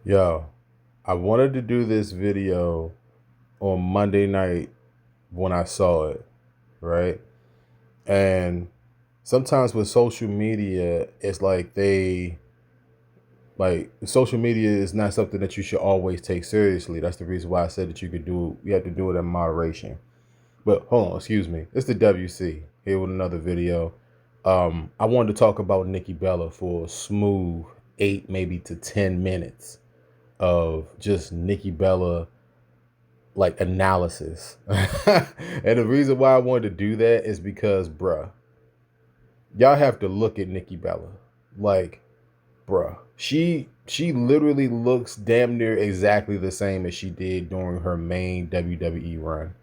Yo, I wanted to do this video on Monday night when I saw it, right? And sometimes with social media, it's like social media is not something that you should always take seriously. That's the reason why I said that you have to do it in moderation. But hold on, excuse me. It's the WC here with another video. I wanted to talk about Nikki Bella for a smooth 8, maybe to 10 minutes of just Nikki Bella like analysis. And the reason why I wanted to do that is because, bruh, y'all have to look at Nikki Bella. Like, bruh, she literally looks damn near exactly the same as she did during her main WWE run.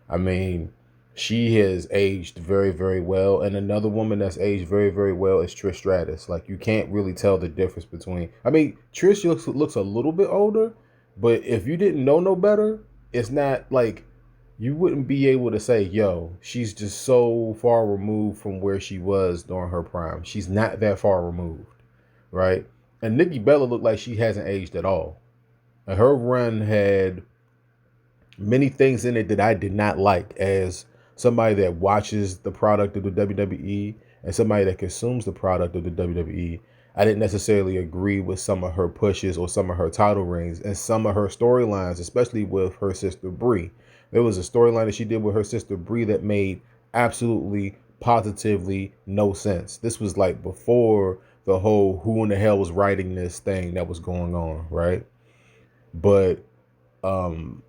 I mean, she has aged very, very well. And another woman that's aged very, very well is Trish Stratus. Like, you can't really tell the difference between. I mean, Trish looks a little bit older, but if you didn't know no better, it's not like you wouldn't be able to say, yo, she's just so far removed from where she was during her prime. She's not that far removed, right? And Nikki Bella looked like she hasn't aged at all. And her run had many things in it that I did not like as somebody that watches the product of the WWE and somebody that consumes the product of the WWE. I didn't necessarily agree with some of her pushes or some of her title reigns and some of her storylines, especially with her sister Brie. There was a storyline that she did with her sister Brie that made absolutely positively no sense. This was like before the whole who in the hell was writing this thing that was going on, right? But um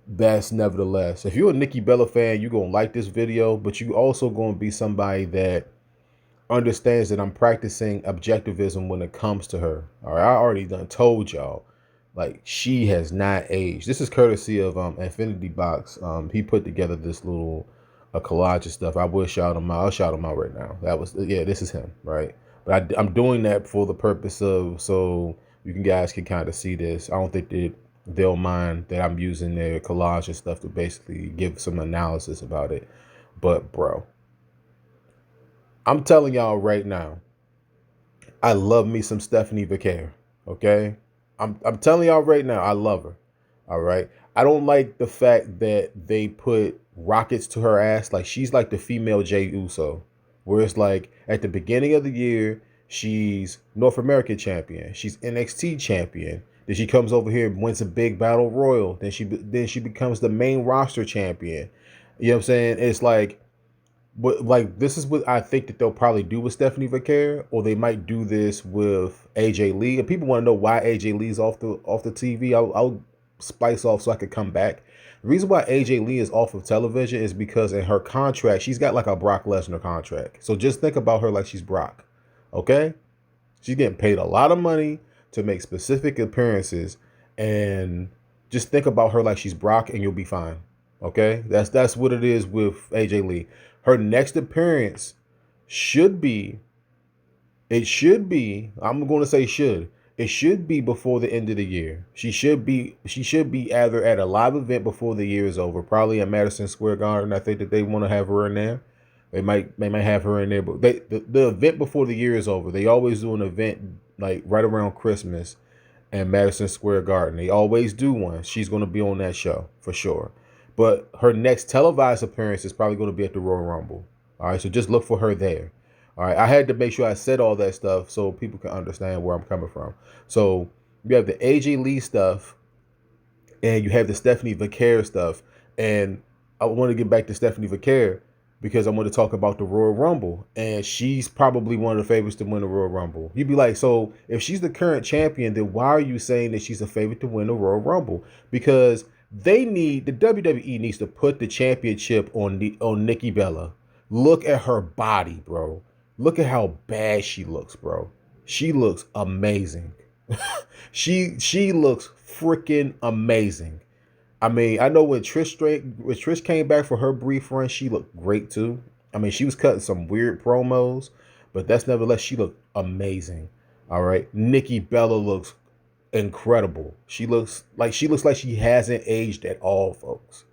that's nevertheless, if you're a Nikki Bella fan, you're gonna like this video, but you also gonna be somebody that understands that I'm practicing objectivism when it comes to her. All right, I already done told y'all, like she has not aged. This is courtesy of Infinity Box. He put together this little a collage of stuff. I will shout him out. I'll shout him out right now. That was yeah, this is him, right? But I'm doing that for the purpose of so you can guys can kind of see this. I don't think that they'll mind that I'm using their collage and stuff to basically give some analysis about it. But bro, I'm telling y'all right now, I love me some Stephanie Vaquer. Okay, I'm telling y'all right now, I love her. All right, I don't like the fact that they put rockets to her ass. Like she's like the female Jey Uso, where it's like at the beginning of the year she's North American champion, she's NXT champion. Then she comes over here and wins a big battle royal. Then she becomes the main roster champion. You know what I'm saying? It's like this is what I think that they'll probably do with Stephanie Vaquer, or they might do this with AJ Lee. And people want to know why AJ Lee's off the TV. I'll spice off so I could come back. The reason why AJ Lee is off of television is because in her contract, she's got like a Brock Lesnar contract. So just think about her like she's Brock. Okay? She's getting paid a lot of money to make specific appearances, and just think about her like she's Brock, and you'll be fine. Okay, that's what it is with AJ Lee. Her next appearance should be. It should be. I'm going to say should. It should be before the end of the year. She should be. She should be either at a live event before the year is over, probably at Madison Square Garden. I think that they want to have her in there. They might have her in there, but the event before the year is over. They always do an event like right around Christmas and Madison Square Garden. They always do one. She's going to be on that show for sure. But her next televised appearance is probably going to be at the Royal Rumble. All right, so just look for her there. All right, I had to make sure I said all that stuff so people can understand where I'm coming from. So you have the AJ Lee stuff, and you have the Stephanie Vaquer stuff. And I want to get back to Stephanie Vaquer because I want to talk about the Royal Rumble. And she's probably one of the favorites to win the Royal Rumble. You'd be like, so if she's the current champion, then why are you saying that she's a favorite to win the Royal Rumble? Because the WWE needs to put the championship on Nikki Bella. Look at her body, bro. Look at how bad she looks, bro. She looks amazing. She looks freaking amazing. I mean, I know when Trish came back for her brief run, she looked great too. I mean, she was cutting some weird promos, but that's nevertheless she looked amazing. All right, Nikki Bella looks incredible. She looks like she hasn't aged at all, folks.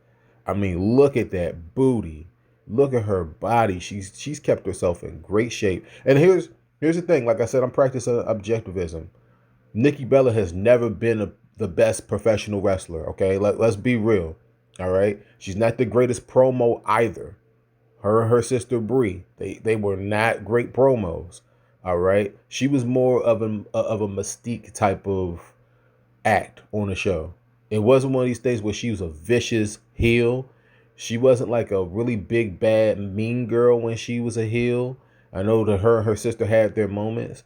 I mean, look at that booty. Look at her body. She's kept herself in great shape. And here's the thing. Like I said, I'm practicing objectivism. Nikki Bella has never been the best professional wrestler. Okay, let's be real. All right, she's not the greatest promo either. Her and her sister Brie, they were not great promos. All right, she was more of a mystique type of act on the show. It wasn't one of these things where she was a vicious heel. She wasn't like a really big bad mean girl when she was a heel. I know that her and her sister had their moments.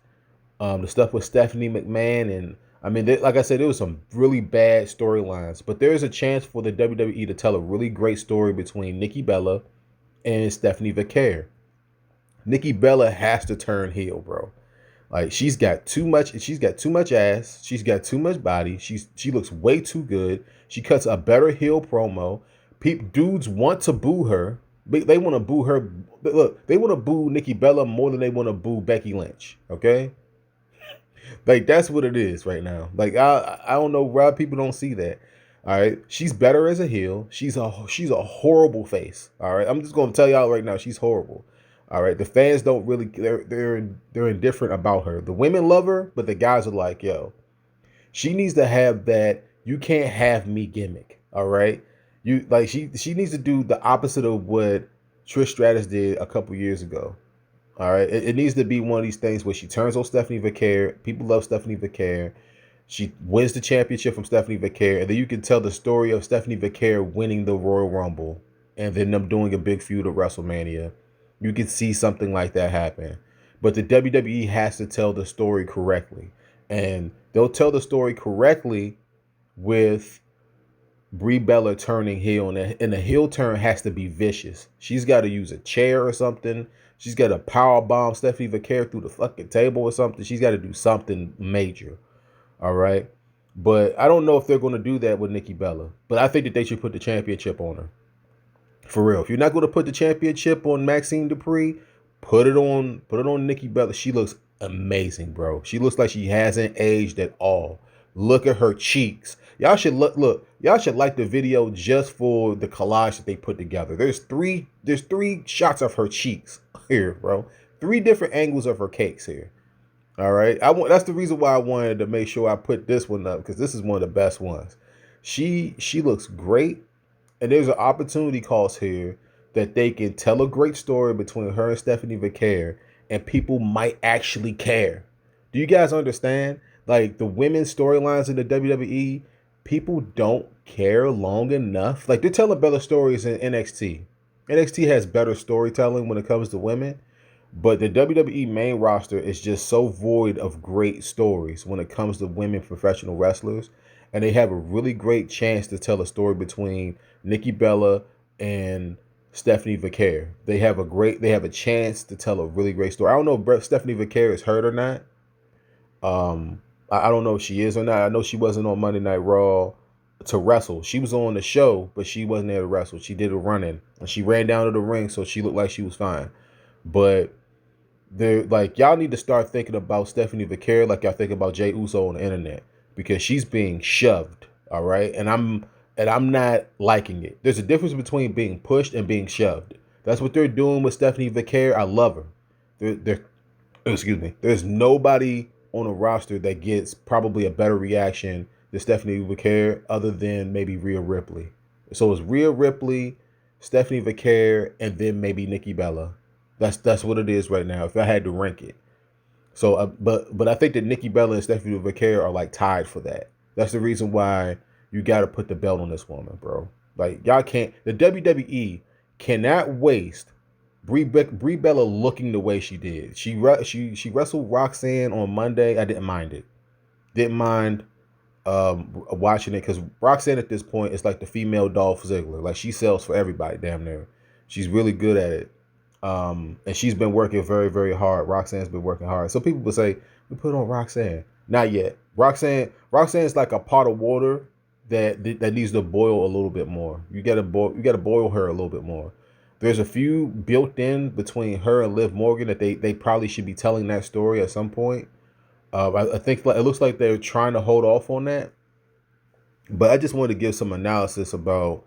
The stuff with Stephanie McMahon, and I mean, like I said, there was some really bad storylines. But there is a chance for the WWE to tell a really great story between Nikki Bella and Stephanie Vaquer. Nikki Bella has to turn heel, bro. Like she's got too much ass, she's got too much body, she looks way too good. She cuts a better heel promo. Dudes want to boo her. They want to boo her. Look, they want to boo Nikki Bella more than they want to boo Becky Lynch. Okay? Like that's what it is right now. Like I don't know why people don't see that. All right, she's better as a heel. She's a horrible face. All right, I'm just gonna tell y'all right now, she's horrible. All right, the fans don't really they're indifferent about her. The women love her, but the guys are like, yo, she needs to have that "you can't have me" gimmick. All right, she needs to do the opposite of what Trish Stratus did a couple years ago. All right, it needs to be one of these things where she turns on Stephanie Vaquer. People love Stephanie Vaquer. She wins the championship from Stephanie Vaquer, and then you can tell the story of Stephanie Vaquer winning the Royal Rumble, and then them doing a big feud at WrestleMania. You can see something like that happen, but the WWE has to tell the story correctly, and they'll tell the story correctly with Brie Bella turning heel, and the heel turn has to be vicious. She's got to use a chair or something. She's got to power bomb Stephanie Vaquer through the fucking table or something. She's got to do something major. All right. But I don't know if they're going to do that with Nikki Bella. But I think that they should put the championship on her. For real. If you're not going to put the championship on Maxine Dupree, put it on Nikki Bella. She looks amazing, bro. She looks like she hasn't aged at all. Look at her cheeks. Y'all should y'all should like the video just for the collage that they put together. There's three shots of her cheeks here, bro. 3 different angles of her cakes here. All right. That's the reason why I wanted to make sure I put this one up, because this is one of the best ones. She looks great, and there's an opportunity cost here that they can tell a great story between her and Stephanie Vaquer, and people might actually care. Do you guys understand? Like the women's storylines in the WWE, people don't care long enough. Like they're telling better stories in NXT. NXT has better storytelling when it comes to women, but the WWE main roster is just so void of great stories when it comes to women professional wrestlers. And they have a really great chance to tell a story between Nikki Bella and Stephanie Vaquer. They have a chance to tell a really great story. I don't know if Stephanie Vaquer is hurt or not. I don't know if she is or not. I know she wasn't on Monday Night Raw to wrestle. She was on the show, but she wasn't there to wrestle. She did a run-in, and she ran down to the ring, so she looked like she was fine. But they're like, y'all need to start thinking about Stephanie Vaquer like y'all think about Jey Uso on the internet, because she's being shoved. All right, and I'm not liking it. There's a difference between being pushed and being shoved. That's what they're doing with Stephanie Vaquer. I love her. Excuse me. There's nobody on a roster that gets probably a better reaction than Stephanie Vaquer, other than maybe Rhea Ripley. So it's Rhea Ripley, Stephanie Vaquer, and then maybe Nikki Bella. That's what it is right now, if I had to rank it. So, but I think that Nikki Bella and Stephanie Vaquer are like tied for that. That's the reason why you got to put the belt on this woman, bro. Like y'all can't. The WWE cannot waste Brie Bella looking the way she did. She wrestled Roxanne on Monday. I didn't mind it. Didn't mind watching it, because Roxanne at this point is like the female Dolph Ziggler. Like she sells for everybody damn near. She's really good at it. And she's been working very, very hard. Roxanne's been working hard. So people will say, we put on Roxanne. Not yet. Roxanne's like a pot of water that needs to boil a little bit more. You gotta boil her a little bit more. There's a few built in between her and Liv Morgan that they probably should be telling that story at some point. I think it looks like they're trying to hold off on that. But I just wanted to give some analysis about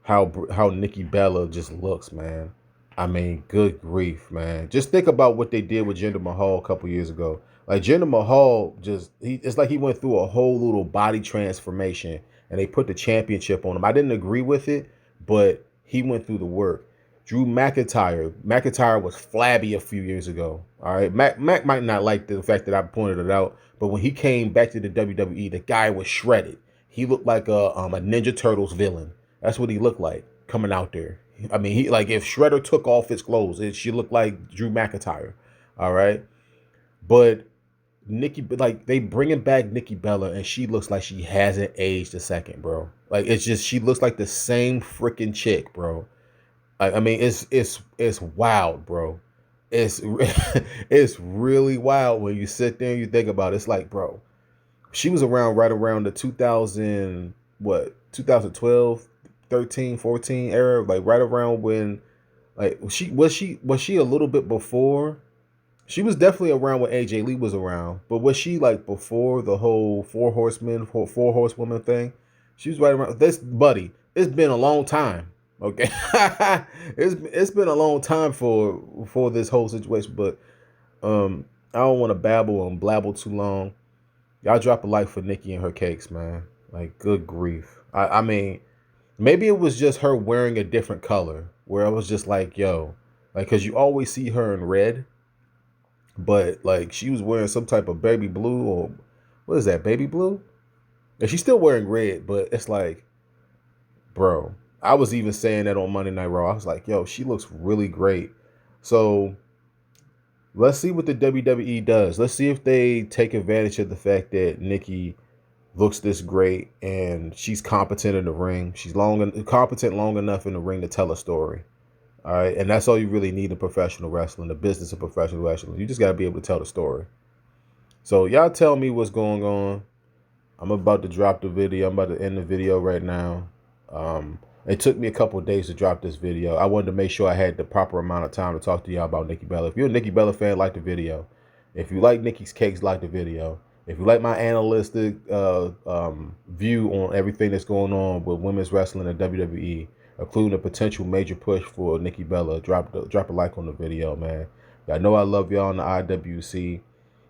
how Nikki Bella just looks, man. I mean, good grief, man. Just think about what they did with Jinder Mahal a couple years ago. Like Jinder Mahal it's like he went through a whole little body transformation and they put the championship on him. I didn't agree with it, but he went through the work. Drew McIntyre was flabby a few years ago. All right. Mac might not like the fact that I pointed it out, but when he came back to the WWE, the guy was shredded. He looked like a Ninja Turtles villain. That's what he looked like coming out there. I mean, he like if Shredder took off his clothes, she looked like Drew McIntyre. All right. But they bringing back Nikki Bella, and she looks like she hasn't aged a second, bro. Like it's just she looks like the same freaking chick, bro. I mean, it's wild, bro. It's it's really wild when you sit there and you think about it. It's like, bro, she was around right around the 2012, 13, 14 era, like right around when like was she a little bit before. She was definitely around when AJ Lee was around, but was she like before the whole four horsewoman thing? She was right around this, buddy. It's been a long time. Okay, it's been a long time for this whole situation, but I don't want to babble and blabble too long. Y'all drop a like for Nikki and her cakes, man. Like, good grief. I mean, maybe it was just her wearing a different color, where I was just like, yo, like, cause you always see her in red. But like she was wearing some type of baby blue or what is that, baby blue? And she's still wearing red, but it's like, bro, I was even saying that on Monday Night Raw. I was like, yo, she looks really great. So let's see what the WWE does. Let's see if they take advantage of the fact that Nikki looks this great and she's competent in the ring. She's competent long enough in the ring to tell a story. All right. And that's all you really need in professional wrestling, the business of professional wrestling. You just got to be able to tell the story. So y'all tell me what's going on. I'm about to drop the video. I'm about to end the video right now. It took me a couple of days to drop this video. I wanted to make sure I had the proper amount of time to talk to y'all about Nikki Bella. If you're a Nikki Bella fan, like the video. If you like Nikki's cakes, like the video. If you like my analytic view on everything that's going on with women's wrestling and WWE, including a potential major push for Nikki Bella, drop a like on the video, man. Y'all know I love y'all on the IWC.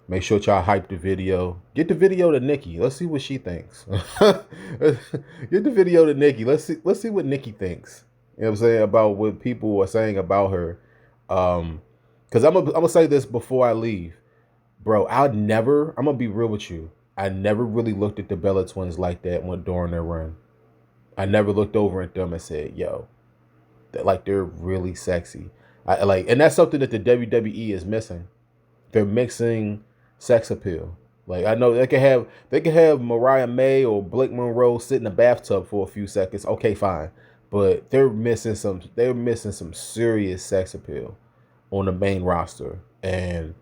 Make sure y'all hype the video. Get the video to Nikki. Let's see what she thinks. Get the video to Nikki. Let's see what Nikki thinks. You know what I'm saying? About what people are saying about her. Because I'm gonna say this before I leave. Bro, I'm gonna be real with you. I never really looked at the Bella twins like that during their run. I never looked over at them and said, yo, they're really sexy. And that's something that the WWE is missing. They're mixing sex appeal. Like, I know they could have Mariah May or Blake Monroe sit in a bathtub for a few seconds. Okay, fine. But they're missing some serious sex appeal on the main roster. And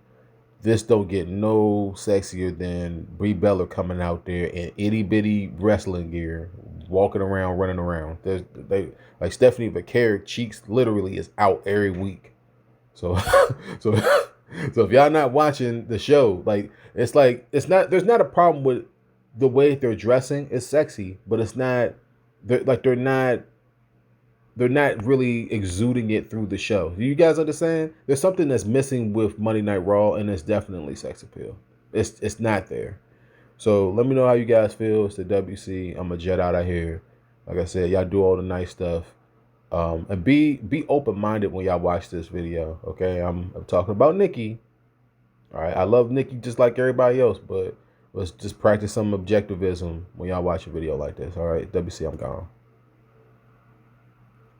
this don't get no sexier than Brie Bella coming out there in itty bitty wrestling gear, walking around, running around. They like Stephanie Vaquer cheeks literally is out every week. So so if y'all not watching the show, there's not a problem with the way they're dressing. It's sexy, but it's not they're not really exuding it through the show. Do you guys understand? There's something that's missing with Monday Night Raw, and it's definitely sex appeal. It's not there. So let me know how you guys feel. It's the WC. I'm a jet out of here. Like I said, y'all do all the nice stuff. And be open-minded when y'all watch this video. Okay, I'm talking about Nikki. All right, I love Nikki just like everybody else, but let's just practice some objectivism when y'all watch a video like this. All right, WC, I'm gone.